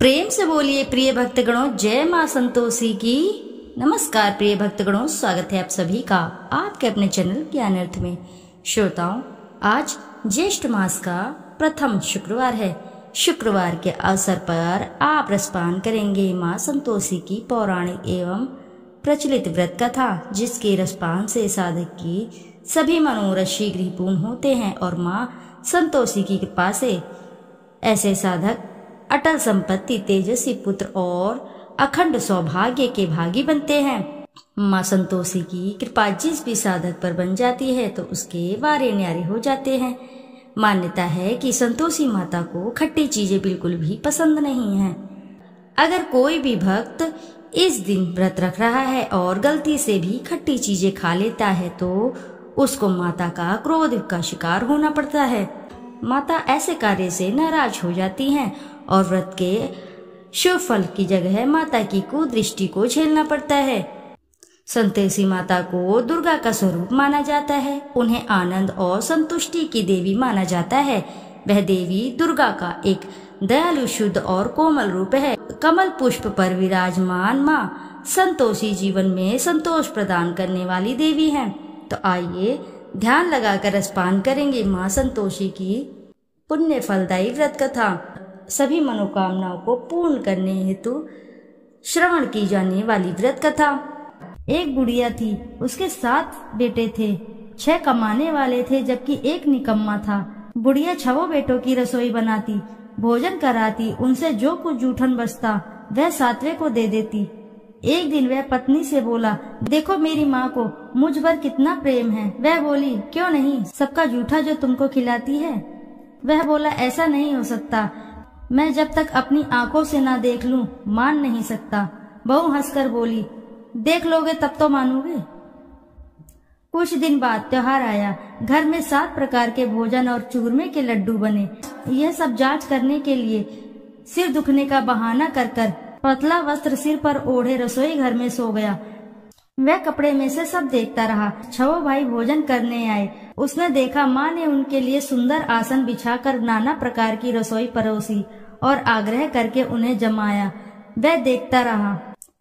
प्रेम से बोलिए प्रिय भक्तगणों, जय मां संतोषी की। नमस्कार प्रिय भक्तगणों, स्वागत है आप सभी का आपके अपने चैनल ज्ञान अर्थ में। श्रोताओं, आज ज्येष्ठ मास का प्रथम शुक्रवार है। शुक्रवार के अवसर पर आप रसपान करेंगे मां संतोषी की पौराणिक एवं प्रचलित व्रत कथा, जिसके रसपान से साधक की सभी मनोरथ शीघ्र ही पूर्ण होते हैं और मां संतोषी की कृपा से ऐसे साधक अटल संपत्ति, तेजस्वी पुत्र और अखंड सौभाग्य के भागी बनते हैं। मां संतोषी की कृपा जिस भी साधक पर बन जाती है तो उसके वारे न्यारे हो जाते हैं। मान्यता है कि संतोषी माता को खट्टी चीजें बिल्कुल भी पसंद नहीं है। अगर कोई भी भक्त इस दिन व्रत रख रहा है और गलती से भी खट्टी चीजें खा लेता है तो उसको माता का क्रोध का शिकार होना पड़ता है। माता ऐसे कार्य से नाराज हो जाती हैं और व्रत के शुभ फल की जगह माता की कुदृष्टि को झेलना पड़ता है। संतोषी माता को दुर्गा का स्वरूप माना जाता है। उन्हें आनंद और संतुष्टि की देवी माना जाता है। वह देवी दुर्गा का एक दयालु, शुद्ध और कोमल रूप है। कमल पुष्प पर विराजमान मां संतोषी जीवन में संतोष प्रदान करने वाली देवी हैं। तो आइए ध्यान लगाकर रसपान करेंगे मां संतोषी की पुण्य फलदायी व्रत कथा। सभी मनोकामनाओं को पूर्ण करने हेतु श्रवण की जाने वाली व्रत कथा। एक बुढ़िया थी, उसके 7 बेटे थे। 6 कमाने वाले थे जबकि एक निकम्मा था। बुढ़िया 6 बेटों की रसोई बनाती, भोजन कराती, उनसे जो कुछ जूठन बचता वह 7वें को दे देती। एक दिन वह पत्नी से बोला, देखो मेरी माँ को मुझ पर कितना प्रेम है। वह बोली, क्यों नहीं, सबका जूठा जो तुमको खिलाती है। वह बोला, ऐसा नहीं हो सकता, मैं जब तक अपनी आंखों से ना देख लूं मान नहीं सकता। बहू हंसकर बोली, देख लोगे तब तो मानोगे। कुछ दिन बाद त्योहार आया। घर में 7 प्रकार के भोजन और चूरमे के लड्डू बने। यह सब जांच करने के लिए सिर दुखने का बहाना कर पतला वस्त्र सिर पर ओढ़े रसोई घर में सो गया। वह कपड़े में से सब देखता रहा। 6 भाई भोजन करने आए। उसने देखा माँ ने उनके लिए सुंदर आसन बिछाकर नाना प्रकार की रसोई परोसी और आग्रह करके उन्हें जमाया। वह देखता रहा।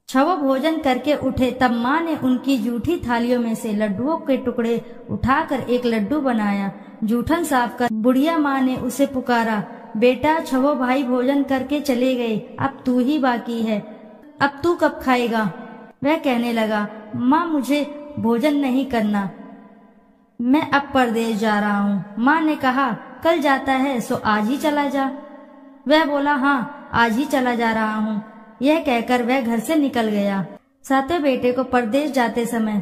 6 भोजन करके उठे तब माँ ने उनकी जूठी थालियों में से लड्डुओं के टुकड़े उठाकर एक लड्डू बनाया। जूठन साफ कर बुढ़िया माँ ने उसे पुकारा, बेटा 6 भाई भोजन करके चले गए, अब तू ही बाकी है, अब तू कब खाएगा। वह कहने लगा, माँ मुझे भोजन नहीं करना, मैं अब परदेश जा रहा हूँ। माँ ने कहा, कल जाता है सो आज ही चला जा। वह बोला, हाँ आज ही चला जा रहा हूँ। यह कहकर वह घर से निकल गया। 7वें बेटे को परदेश जाते समय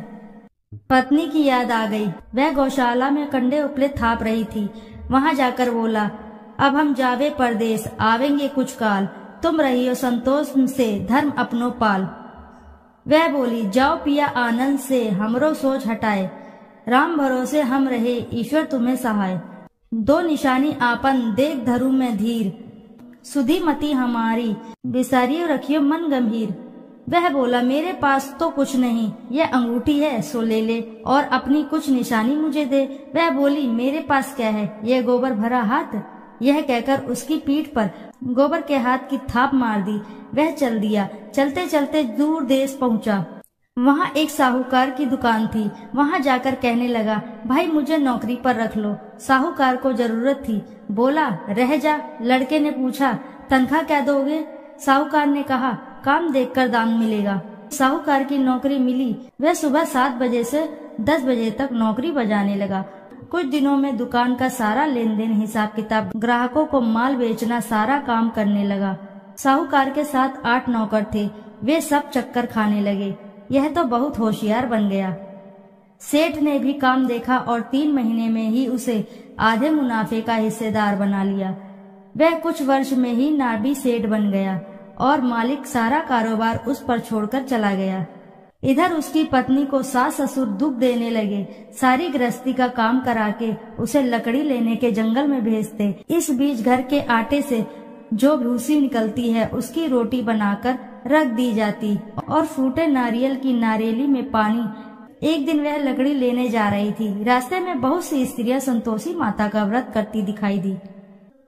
पत्नी की याद आ गई। वह गौशाला में कंडे उपले थाप रही थी। वहां जाकर बोला, अब हम जावे परदेश, आवेंगे कुछ काल, तुम रहियो संतोष से धर्म अपनो पाल। वह बोली, जाओ पिया आनंद से, हमरो सोच हटाए, राम भरोसे हम रहे, ईश्वर तुम्हें सहाय। 2 निशानी आपन देख धरू में धीर, सुधी मती हमारी, बिसारियो रखियो मन गंभीर। वह बोला, मेरे पास तो कुछ नहीं, यह अंगूठी है सो ले ले और अपनी कुछ निशानी मुझे दे। वह बोली, मेरे पास क्या है, यह गोबर भरा हाथ। यह कहकर उसकी पीठ पर गोबर के हाथ की थाप मार दी। वह चल दिया। चलते चलते दूर देश पहुंचा। वहां एक साहूकार की दुकान थी। वहां जाकर कहने लगा, भाई मुझे नौकरी पर रख लो। साहूकार को जरूरत थी। बोला, रह जा। लड़के ने पूछा, तनख्वाह क्या दोगे। साहूकार ने कहा, काम देखकर दाम मिलेगा। साहूकार की नौकरी मिली। वह सुबह 7 बजे से 10 बजे तक नौकरी बजाने लगा। कुछ दिनों में दुकान का सारा लेन देन, हिसाब किताब, ग्राहकों को माल बेचना, सारा काम करने लगा। साहूकार के साथ 8 नौकर थे। वे सब चक्कर खाने लगे। यह तो बहुत होशियार बन गया। सेठ ने भी काम देखा और 3 महीने में ही उसे आधे मुनाफे का हिस्सेदार बना लिया। वह कुछ वर्ष में ही नाबी सेठ बन गया और मालिक सारा कारोबार उस पर छोड़कर चला गया। इधर उसकी पत्नी को सास ससुर दुख देने लगे। सारी गृहस्थी का काम करा के उसे लकड़ी लेने के जंगल में भेजते। इस बीच घर के आटे से जो भूसी निकलती है उसकी रोटी बनाकर रख दी जाती और फूटे नारियल की नारियली में पानी। एक दिन वह लकड़ी लेने जा रही थी। रास्ते में बहुत सी स्त्रियां संतोषी माता का व्रत करती दिखाई दी।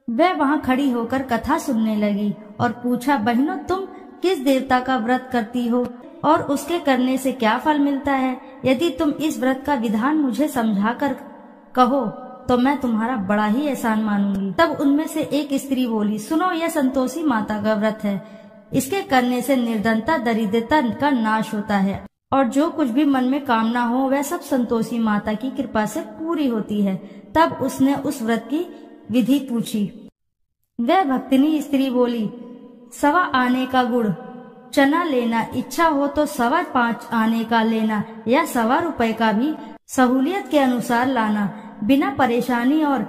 वह वहां खड़ी होकर कथा सुनने लगी और पूछा, बहनों तुम किस देवता का व्रत करती हो और उसके करने से क्या फल मिलता है? यदि तुम इस व्रत का विधान मुझे समझा कर कहो तो मैं तुम्हारा बड़ा ही एहसान मानूंगी। तब उनमें से एक स्त्री बोली, सुनो, यह संतोषी माता का व्रत है। इसके करने से निर्धनता दरिद्रता का नाश होता है और जो कुछ भी मन में कामना हो वह सब संतोषी माता की कृपा से पूरी होती है। तब उसने उस व्रत की विधि पूछी। वह भक्तिनी स्त्री बोली, 1.25 आने का गुड़ चना लेना, इच्छा हो तो 5.25 आने का लेना या 1.25 रुपए का भी सहूलियत के अनुसार लाना। बिना परेशानी और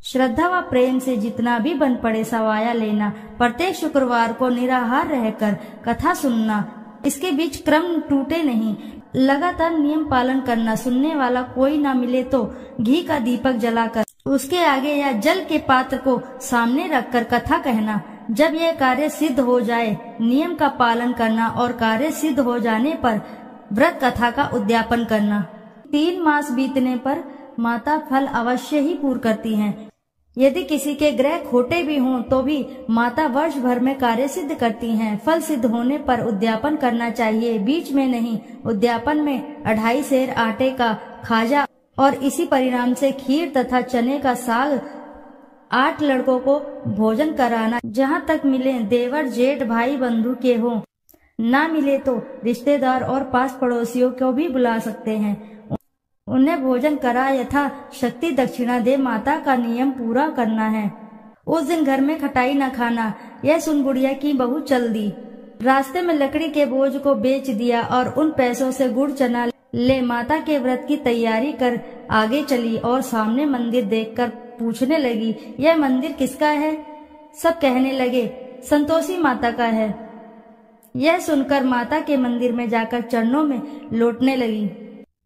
श्रद्धा व प्रेम से जितना भी बन पड़े सवाया लेना। प्रत्येक शुक्रवार को निराहार रहकर कथा सुनना, इसके बीच क्रम टूटे नहीं, लगातार नियम पालन करना। सुनने वाला कोई ना मिले तो घी का दीपक जलाकर उसके आगे या जल के पात्र को सामने रखकर कथा कहना। जब यह कार्य सिद्ध हो जाए नियम का पालन करना और कार्य सिद्ध हो जाने पर व्रत कथा का उद्यापन करना। 3 मास बीतने पर माता फल अवश्य ही पूर्ण करती हैं। यदि किसी के ग्रह खोटे भी हों तो भी माता वर्ष भर में कार्य सिद्ध करती हैं। फल सिद्ध होने पर उद्यापन करना चाहिए, बीच में नहीं। उद्यापन में 2.5 सेर आटे का खाजा और इसी परिणाम से खीर तथा चने का साग 8 लड़कों को भोजन कराना। जहाँ तक मिले देवर जेठ भाई बंधु के हों, ना मिले तो रिश्तेदार और पास पड़ोसियों को भी बुला सकते हैं। उन्हें भोजन करा यथा शक्ति दक्षिणा दे माता का नियम पूरा करना है। उस दिन घर में खटाई न खाना। यह सुन गुड़िया की बहू चल दी। रास्ते में लकड़ी के बोझ को बेच दिया और उन पैसों से गुड़ चना ले माता के व्रत की तैयारी कर आगे चली और सामने मंदिर देखकर पूछने लगी, यह मंदिर किसका है? सब कहने लगे, संतोषी माता का है। यह सुनकर माता के मंदिर में जाकर चरणों में लौटने लगी।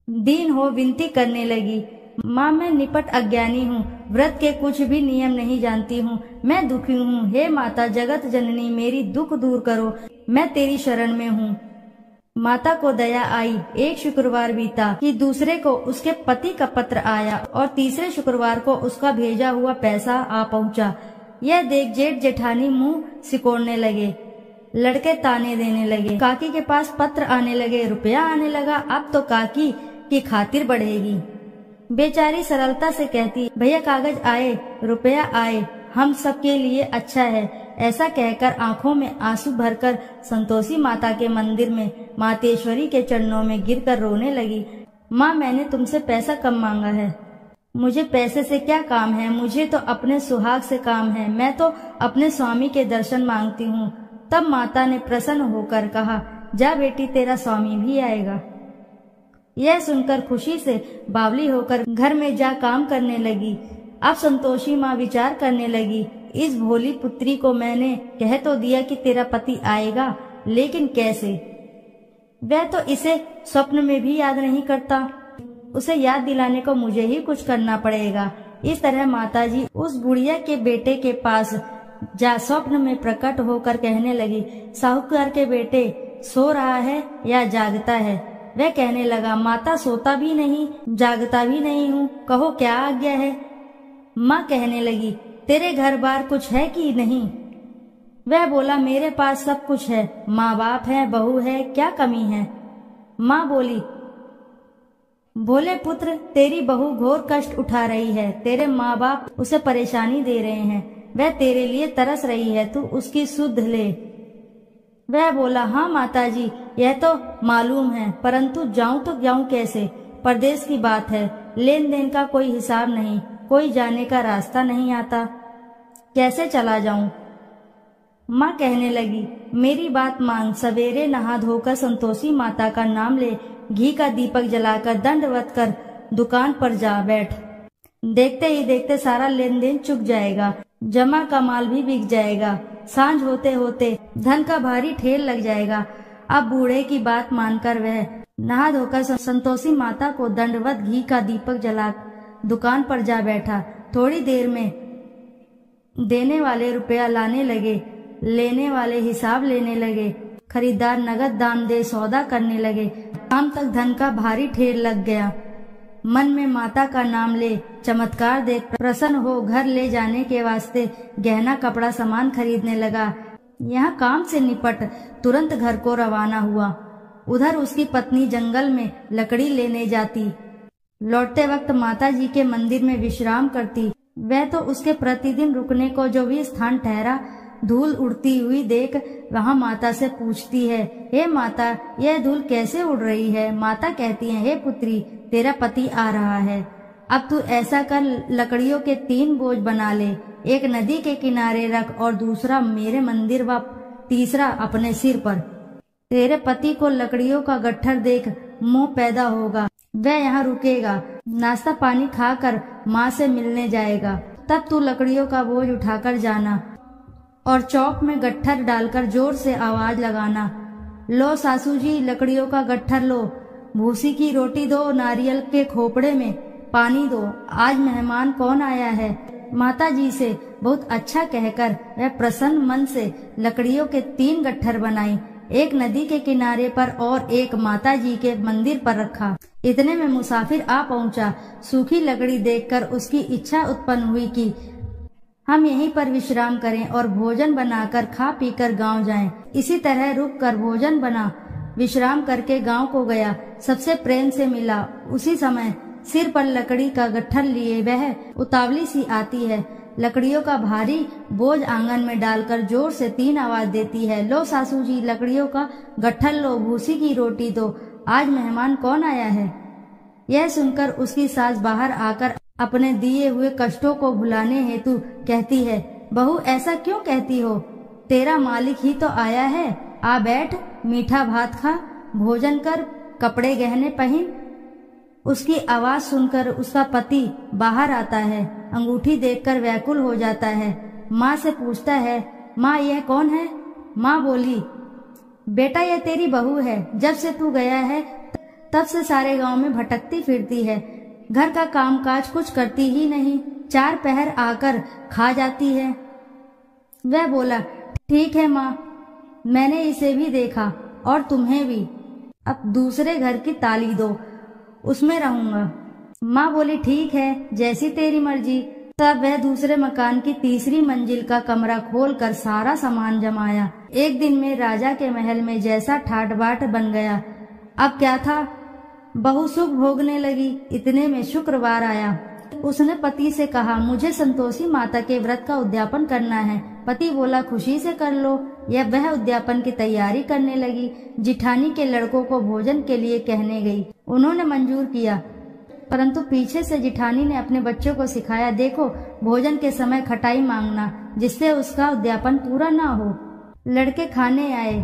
दीन हो विनती करने लगी, माँ मैं निपट अज्ञानी हूँ, व्रत के कुछ भी नियम नहीं जानती हूँ, मैं दुखी हूँ। हे माता जगत जननी मेरी दुख दूर करो, मैं तेरी शरण में हूँ। माता को दया आई। एक शुक्रवार बीता कि दूसरे को उसके पति का पत्र आया और तीसरे शुक्रवार को उसका भेजा हुआ पैसा आ पहुँचा। यह देख जेठ जेठानी मुंह सिकोड़ने लगे, लड़के ताने देने लगे। काकी के पास पत्र आने लगे, रुपया आने लगा। अब तो काकी की खातिर बढ़ेगी। बेचारी सरलता से कहती, भैया कागज आए, रुपया आए, हम सबके लिए अच्छा है। ऐसा कहकर आंखों में आंसू भरकर संतोषी माता के मंदिर में मातेश्वरी के चरणों में गिरकर रोने लगी। माँ मैंने तुमसे पैसा कम मांगा है, मुझे पैसे से क्या काम है, मुझे तो अपने सुहाग से काम है, मैं तो अपने स्वामी के दर्शन मांगती हूँ। तब माता ने प्रसन्न होकर कहा, जा बेटी तेरा स्वामी भी आएगा। यह सुनकर खुशी से बावली होकर घर में जा काम करने लगी। अब संतोषी माँ विचार करने लगी, इस भोली पुत्री को मैंने कह तो दिया कि तेरा पति आएगा, लेकिन कैसे? वह तो इसे स्वप्न में भी याद नहीं करता। उसे याद दिलाने को मुझे ही कुछ करना पड़ेगा। इस तरह माताजी उस बुढ़िया के बेटे के पास जा स्वप्न में प्रकट होकर कहने लगी, साहूकार के बेटे सो रहा है या जागता है? वह कहने लगा, माता सोता भी नहीं जागता भी नहीं हूँ, कहो क्या आज्ञा है? माँ कहने लगी, तेरे घर बार कुछ है कि नहीं? वह बोला, मेरे पास सब कुछ है, माँ बाप है, बहू है, क्या कमी है? माँ बोली, भोले पुत्र तेरी बहू घोर कष्ट उठा रही है, तेरे माँ बाप उसे परेशानी दे रहे हैं, वह तेरे लिए तरस रही है, तू उसकी सुध ले। वह बोला, हाँ माताजी यह तो मालूम है, परंतु जाऊं तो जाऊं कैसे? परदेश की बात है, लेन देन का कोई हिसाब नहीं, कोई जाने का रास्ता नहीं आता, कैसे चला जाऊं? माँ कहने लगी, मेरी बात मान, सवेरे नहा धोकर संतोषी माता का नाम ले, घी का दीपक जलाकर दंडवत कर दुकान पर जा बैठ। देखते ही देखते सारा लेन देन चुक जाएगा, जमा का माल भी बिक जाएगा, सांझ होते होते धन का भारी ठेल लग जाएगा। अब बूढ़े की बात मानकर वह नहा धोकर संतोषी माता को दंडवत घी का दीपक जला दुकान पर जा बैठा। थोड़ी देर में देने वाले रुपया लाने लगे, लेने वाले हिसाब लेने लगे, खरीदार नगद दाम दे सौदा करने लगे। शाम तक धन का भारी ठेल लग गया। मन में माता का नाम ले, चमत्कार देख प्रसन्न हो घर ले जाने के वास्ते गहना कपड़ा सामान खरीदने लगा। यहाँ काम से निपट तुरंत घर को रवाना हुआ। उधर उसकी पत्नी जंगल में लकड़ी लेने जाती। लौटते वक्त माता जी के मंदिर में विश्राम करती। वह तो उसके प्रतिदिन रुकने को जो भी स्थान ठहरा, धूल उड़ती हुई देख वहाँ माता से पूछती है, हे माता, यह धूल कैसे उड़ रही है? माता कहती है, हे पुत्री, तेरा पति आ रहा है। अब तू ऐसा कर, लकड़ियों के 3 बोझ बना ले, एक नदी के किनारे रख और दूसरा मेरे मंदिर व तीसरा अपने सिर पर। तेरे पति को लकड़ियों का गट्ठर देख मोह पैदा होगा, वह यहाँ रुकेगा, नाश्ता पानी खाकर माँ से मिलने जाएगा। तब तू लकड़ियों का बोझ उठाकर जाना और चौक में गट्ठर डालकर जोर से आवाज लगाना, लो सासू जी, लकड़ियों का गट्ठर लो, भूसी की रोटी दो, नारियल के खोपड़े में पानी दो, आज मेहमान कौन आया है। माता जी से बहुत अच्छा कहकर वह प्रसन्न मन से लकड़ियों के 3 गट्ठर बनाई, एक नदी के किनारे पर और एक माता जी के मंदिर पर रखा। इतने में मुसाफिर आ पहुंचा। सूखी लकड़ी देखकर उसकी इच्छा उत्पन्न हुई कि हम यहीं पर विश्राम करें और भोजन बनाकर खा पीकर गांव जाएं। इसी तरह रुक कर भोजन बना विश्राम करके गांव को गया। सबसे प्रेम से मिला। उसी समय सिर पर लकड़ी का गट्ठर लिए वह उतावली सी आती है। लकड़ियों का भारी बोझ आंगन में डालकर जोर से 3 आवाज देती है, लो सासू जी, लकड़ियों का गट्ठर लो, भूसी की रोटी दो, आज मेहमान कौन आया है। यह सुनकर उसकी सास बाहर आकर अपने दिए हुए कष्टों को भुलाने हेतु कहती है, बहू ऐसा क्यों कहती हो, तेरा मालिक ही तो आया है, आ बैठ, मीठा भात खा, भोजन कर, कपड़े गहने पहन। उसकी आवाज सुनकर उसका पति बाहर आता है। अंगूठी देखकर व्याकुल हो जाता है। माँ से पूछता है, माँ यह कौन है? माँ बोली, बेटा यह तेरी बहू है, जब से तू गया है तब से सारे गांव में भटकती फिरती है, घर का कामकाज कुछ करती ही नहीं, 4 पहर आकर खा जाती है। वह बोला, ठीक है माँ, मैंने इसे भी देखा और तुम्हें भी, अब दूसरे घर की ताली दो, उसमें रहूंगा। माँ बोली, ठीक है, जैसी तेरी मर्जी। तब वह दूसरे मकान की 3री मंजिल का कमरा खोलकर सारा सामान जमाया। एक दिन में राजा के महल में जैसा ठाट बाट बन गया। अब क्या था, बहू सुख भोगने लगी। इतने में शुक्रवार आया। उसने पति से कहा, मुझे संतोषी माता के व्रत का उद्यापन करना है। पति बोला, खुशी से कर लो। यह वह उद्यापन की तैयारी करने लगी। जिठानी के लड़कों को भोजन के लिए कहने गई। उन्होंने मंजूर किया, परंतु पीछे से जिठानी ने अपने बच्चों को सिखाया, देखो भोजन के समय खटाई मांगना, जिससे उसका उद्यापन पूरा ना हो। लड़के खाने आए।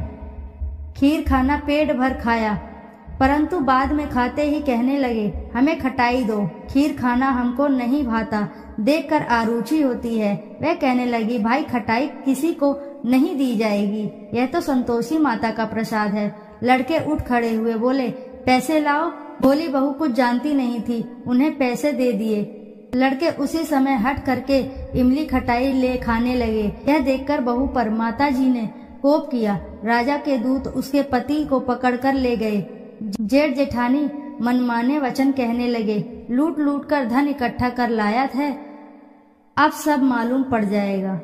खीर खाना पेट भर खाया, परंतु बाद में खाते ही कहने लगे, हमें खटाई दो, खीर खाना हमको नहीं भाता, देखकर आरुचि होती है। वह कहने लगी, भाई खटाई किसी को नहीं दी जाएगी, यह तो संतोषी माता का प्रसाद है। लड़के उठ खड़े हुए, बोले, पैसे लाओ। बोली बहू कुछ जानती नहीं थी, उन्हें पैसे दे दिए। लड़के उसी समय हट करके इमली खटाई ले खाने लगे। यह देखकर बहू पर माता जी ने कोप किया। राजा के दूत उसके पति को पकड़कर ले गए। जेठ जेठानी मनमाने वचन कहने लगे, लूट लूट कर धन इकट्ठा कर लाया है, अब सब मालूम पड़ जाएगा,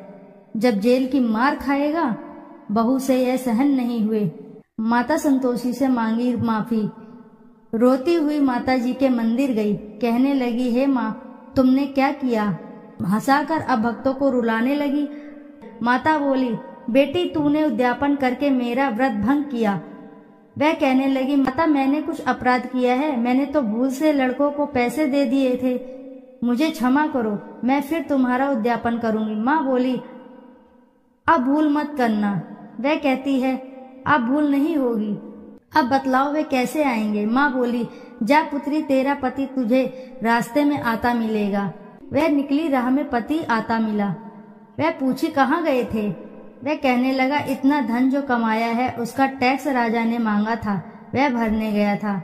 जब जेल की मार खाएगा। बहू से यह सहन नहीं हुए। माता संतोषी से मांगी माफी। रोती हुई माता जी के मंदिर गई। कहने लगी, हे माँ, तुमने क्या किया? हंसाकर अब भक्तों को रुलाने लगी। माता बोली, बेटी तूने उद्यापन करके मेरा व्रत भंग किया। वह कहने लगी, माता मैंने कुछ अपराध किया है, मैंने तो भूल से लड़कों को पैसे दे दिए थे, मुझे क्षमा करो, मैं फिर तुम्हारा उद्यापन करूंगी। माँ बोली, अब भूल मत करना। वह कहती है, अब भूल नहीं होगी। अब बतलाओ वे कैसे आएंगे? माँ बोली, जा पुत्री, तेरा पति तुझे रास्ते में आता मिलेगा। वह निकली, राह में पति आता मिला। वह पूछी, कहाँ गए थे? वह कहने लगा, इतना धन जो कमाया है उसका टैक्स राजा ने मांगा था, वह भरने गया था।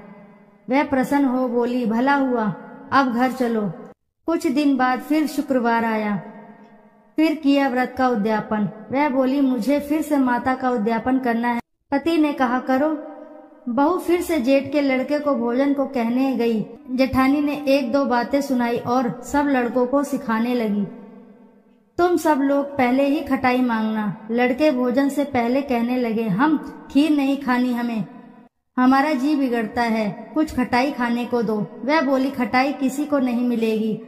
वह प्रसन्न हो बोली, भला हुआ, अब घर चलो। कुछ दिन बाद फिर शुक्रवार आया। फिर किया व्रत का उद्यापन। वह बोली, मुझे फिर से माता का उद्यापन करना है। पति ने कहा, करो। बहू फिर से जेठ के लड़के को भोजन को कहने गई। जेठानी ने एक दो बातें सुनाई और सब लड़कों को सिखाने लगी। तुम सब लोग पहले ही खटाई मांगना। लड़के भोजन से पहले कहने लगे, हम खीर नहीं खानी, हमारा जी बिगड़ता है, कुछ खटाई खाने को दो। वह बोली, खटाई किसी को नहीं मिलेगी,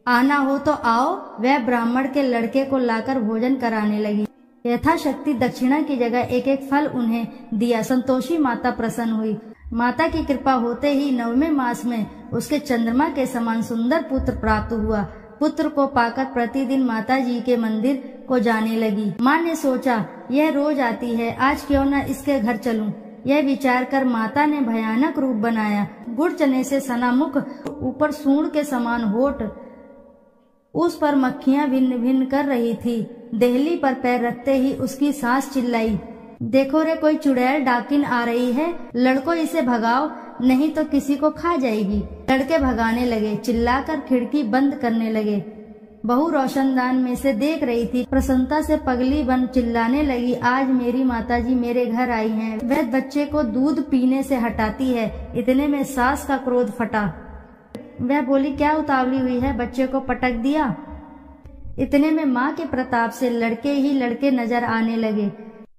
आना हो तो आओ। वह ब्राह्मण के लड़के को लाकर भोजन कराने लगी। यथाशक्ति दक्षिणा की जगह एक एक फल उन्हें दिया। संतोषी माता प्रसन्न हुई। माता की कृपा होते ही 9वें मास में उसके चंद्रमा के समान सुंदर पुत्र प्राप्त हुआ। पुत्र को पाकर प्रतिदिन माता जी के मंदिर को जाने लगी। माँ ने सोचा, यह रोज आती है, आज क्यों न इसके घर चलूं। यह विचार कर माता ने भयानक रूप बनाया। गुड़ चने से सना मुख, ऊपर सूंड के समान होठ, उस पर मक्खियां भिन्न भिन्न कर रही थी। देहली पर पैर रखते ही उसकी सास चिल्लाई, देखो रे, कोई चुड़ैल डाकिन आ रही है, लड़को इसे भगाओ, नहीं तो किसी को खा जाएगी। लड़के भगाने लगे, चिल्लाकर खिड़की बंद करने लगे। बहू रोशनदान में से देख रही थी। प्रसन्नता से पगली बन चिल्लाने लगी, आज मेरी माताजी मेरे घर आई हैं, वह बच्चे को दूध पीने से हटाती है। इतने में सास का क्रोध फटा। वह बोली, क्या उतावली हुई है, बच्चे को पटक दिया। इतने में माँ के प्रताप से लड़के ही लड़के नजर आने लगे।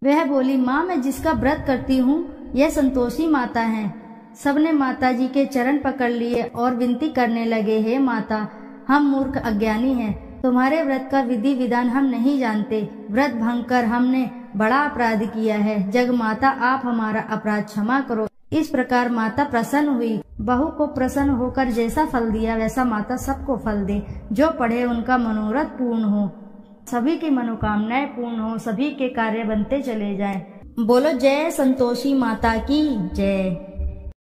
वह बोली, माँ, मैं जिसका व्रत करती हूँ यह संतोषी माता हैं। सबने माताजी के चरण पकड़ लिए और विनती करने लगे, हे माता, हम मूर्ख अज्ञानी हैं, तुम्हारे व्रत का विधि विधान हम नहीं जानते। व्रत भंग कर हमने बड़ा अपराध किया है, जग माता आप हमारा अपराध क्षमा करो। इस प्रकार माता प्रसन्न हुई। बहू को प्रसन्न होकर जैसा फल दिया वैसा माता सबको फल दे। जो पढ़े उनका मनोरथ पूर्ण हो, सभी की मनोकामनाएं पूर्ण हो, सभी के कार्य बनते चले जाएं। बोलो जय संतोषी माता की जय।